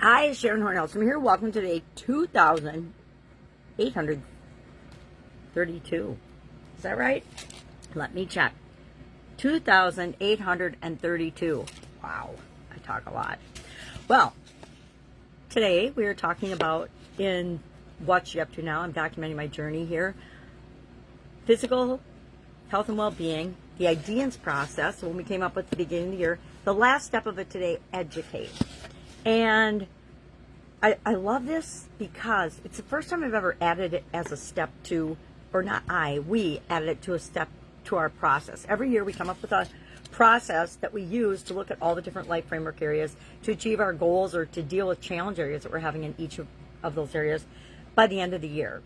Hi, Sharon Horne-Ellstrom here. Welcome to day 2,832. Is that right? Let me check. 2,832. Wow, I talk a lot. Well, today we are talking about in what you up to now. I'm documenting my journey here. Physical health and well-being, the IDEANCE process, when we came up with at the beginning of the year. The last step of it today, educate. And I love this because it's the first time I've ever added it as a step to, or not we added it to a step to our process. Every year we come up with a process that we use to look at all the different life framework areas to achieve our goals or to deal with challenge areas that we're having in each of those areas by the end of the year.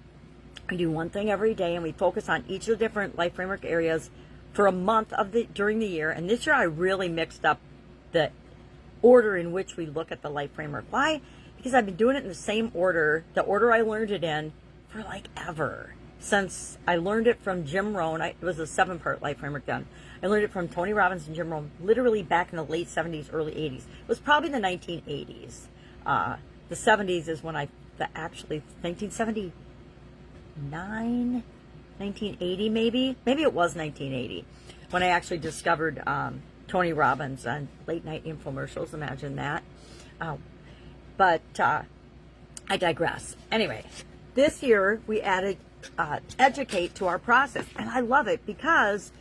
We do one thing every day and we focus on each of the different life framework areas for a month during the year. And this year I really mixed up the order in which we look at the life framework. Why? Because I've been doing it in the same order, the order I learned it in for like ever. Since I learned it from Jim Rohn, it was a 7-part life framework done. I learned it from Tony Robbins and Jim Rohn literally back in the late 70s, early 80s. It was probably the 1980s. The 70s is when 1979, 1980 maybe? Maybe it was 1980 when I actually discovered Tony Robbins on late night infomercials. Imagine that. But I digress. Anyway, this year we added educate to our process. And I love it because,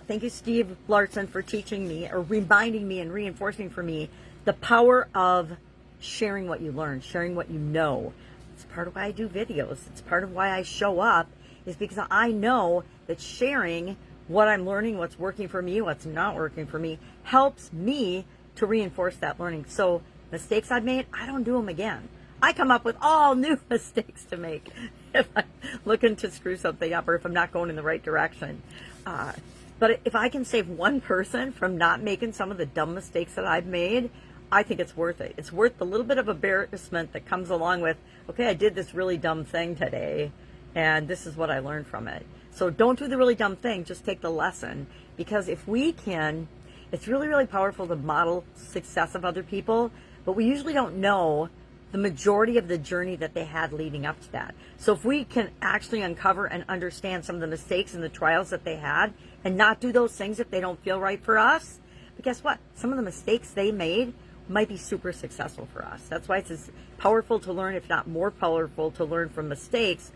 thank you, Steve Larson, for teaching me or reminding me and reinforcing for me the power of sharing what you learn, sharing what you know. It's part of why I do videos. It's part of why I show up, is because I know that sharing what I'm learning, what's working for me, what's not working for me, helps me to reinforce that learning. So mistakes I've made, I don't do them again. I come up with all new mistakes to make if I'm looking to screw something up or if I'm not going in the right direction. But if I can save one person from not making some of the dumb mistakes that I've made, I think it's worth it. It's worth the little bit of embarrassment that comes along with, okay, I did this really dumb thing today, and this is what I learned from it. So don't do the really dumb thing, just take the lesson. Because if we can, it's really, really powerful to model success of other people, but we usually don't know the majority of the journey that they had leading up to that. So if we can actually uncover and understand some of the mistakes and the trials that they had and not do those things if they don't feel right for us, but guess what? Some of the mistakes they made might be super successful for us. That's why it's as powerful to learn, if not more powerful, to learn from mistakes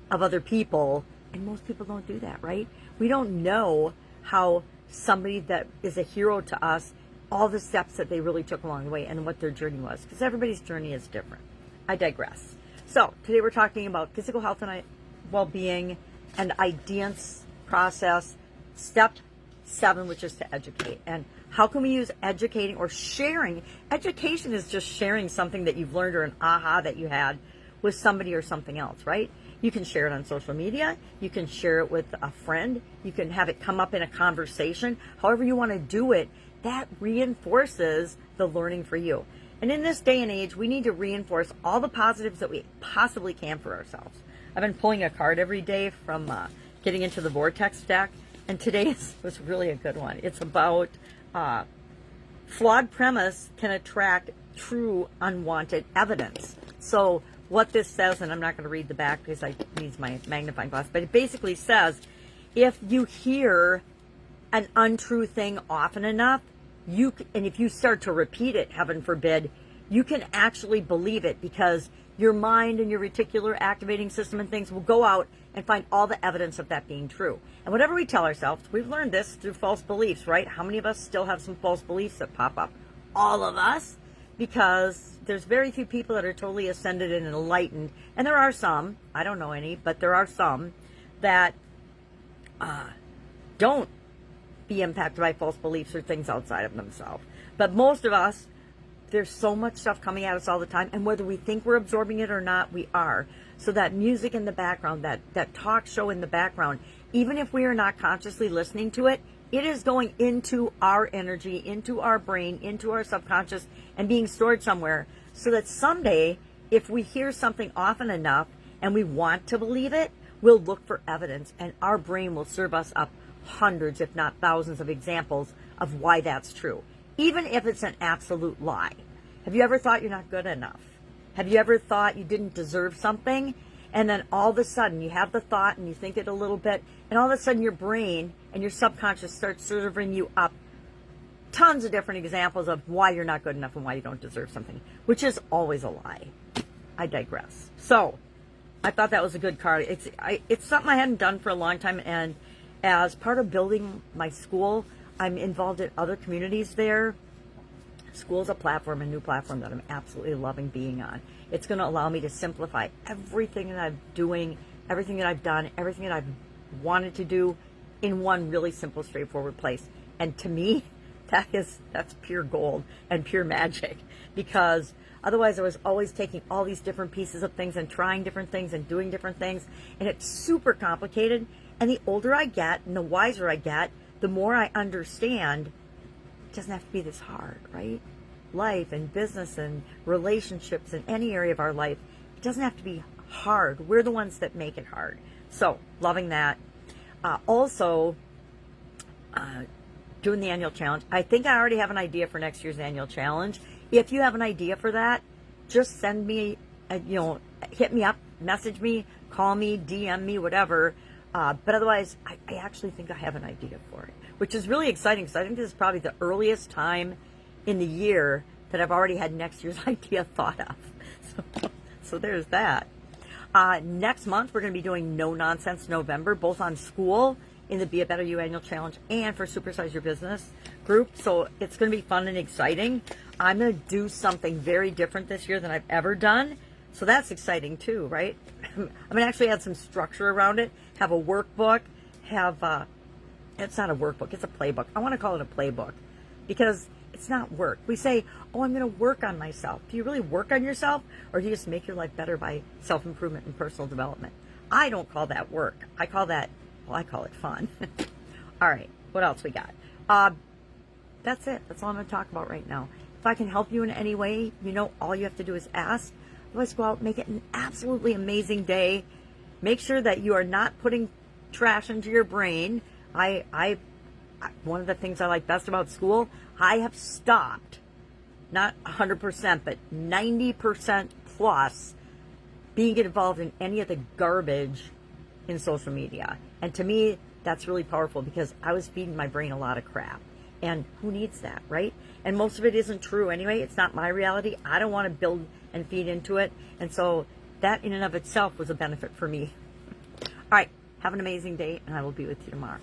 of other people. And most people don't do that, right? We don't know how somebody that is a hero to us, all the steps that they really took along the way and what their journey was, because everybody's journey is different. I digress. So today we're talking about physical health and well-being and IDEANCE process, step 7, which is to educate. And how can we use educating or sharing? Education is just sharing something that you've learned or an aha that you had with somebody or something else, right? You can share it on social media. You can share it with a friend. You can have it come up in a conversation. However you want to do it, that reinforces the learning for you. And in this day and age, we need to reinforce all the positives that we possibly can for ourselves. I've been pulling a card every day from getting into the Vortex deck, and today's was really a good one. It's about flawed premise can attract true unwanted evidence. So what this says, and I'm not going to read the back because I need my magnifying glass, but it basically says if you hear an untrue thing often enough, and if you start to repeat it, heaven forbid, you can actually believe it because your mind and your reticular activating system and things will go out and find all the evidence of that being true. And whatever we tell ourselves, we've learned this through false beliefs, right? How many of us still have some false beliefs that pop up? All of us, because there's very few people that are totally ascended and enlightened. And there are some, I don't know any, but there are some that don't be impacted by false beliefs or things outside of themselves. But most of us, there's so much stuff coming at us all the time, and whether we think we're absorbing it or not, we are. So that music in the background, that talk show in the background, even if we are not consciously listening to it, it is going into our energy, into our brain, into our subconscious, and being stored somewhere, so that someday, if we hear something often enough and we want to believe it, we'll look for evidence, and our brain will serve us up hundreds, if not thousands, of examples of why that's true, even if it's an absolute lie. Have you ever thought you're not good enough? Have you ever thought you didn't deserve something? And then all of a sudden you have the thought and you think it a little bit, and all of a sudden your brain and your subconscious starts serving you up tons of different examples of why you're not good enough and why you don't deserve something, which is always a lie. I digress. So I thought that was a good card. It's something I hadn't done for a long time, and as part of building my school, I'm involved in other communities there. Skool's a platform, a new platform that I'm absolutely loving being on. It's going to allow me to simplify everything that I'm doing, everything that I've done, everything that I've wanted to do in one really simple, straightforward place. And to me, that's pure gold and pure magic, because otherwise I was always taking all these different pieces of things and trying different things and doing different things, and it's super complicated. And the older I get and the wiser I get, the more I understand it doesn't have to be this hard, right? Life and business and relationships in any area of our life, it doesn't have to be hard. We're the ones that make it hard. So loving that. Also, doing the annual challenge. I think I already have an idea for next year's annual challenge. If you have an idea for that, just send me, hit me up, message me, call me, DM me, whatever. But otherwise, I actually think I have an idea for it, which is really exciting, because I think this is probably the earliest time in the year that I've already had next year's idea thought of. So there's that. Next month, we're going to be doing No Nonsense November, both on Skool in the Be a Better You annual challenge and for Supersize Your Business group. So it's going to be fun and exciting. I'm going to do something very different this year than I've ever done. So that's exciting too, right? I'm going to actually add some structure around it, have a workbook, it's not a workbook, it's a playbook. I want to call it a playbook because it's not work. We say, oh, I'm going to work on myself. Do you really work on yourself, or do you just make your life better by self-improvement and personal development? I don't call that work. I call it fun. All right, what else we got? That's it. That's all I'm going to talk about right now. If I can help you in any way, all you have to do is ask. Let's go out, make it an absolutely amazing day. Make sure that you are not putting trash into your brain. One of the things I like best about Skool, I have stopped, not 100%, but 90% plus being involved in any of the garbage in social media. And to me, that's really powerful, because I was feeding my brain a lot of crap. And who needs that, right? And most of it isn't true anyway. It's not my reality. I don't want to build and feed into it. And so that in and of itself was a benefit for me. All right. Have an amazing day, and I will be with you tomorrow.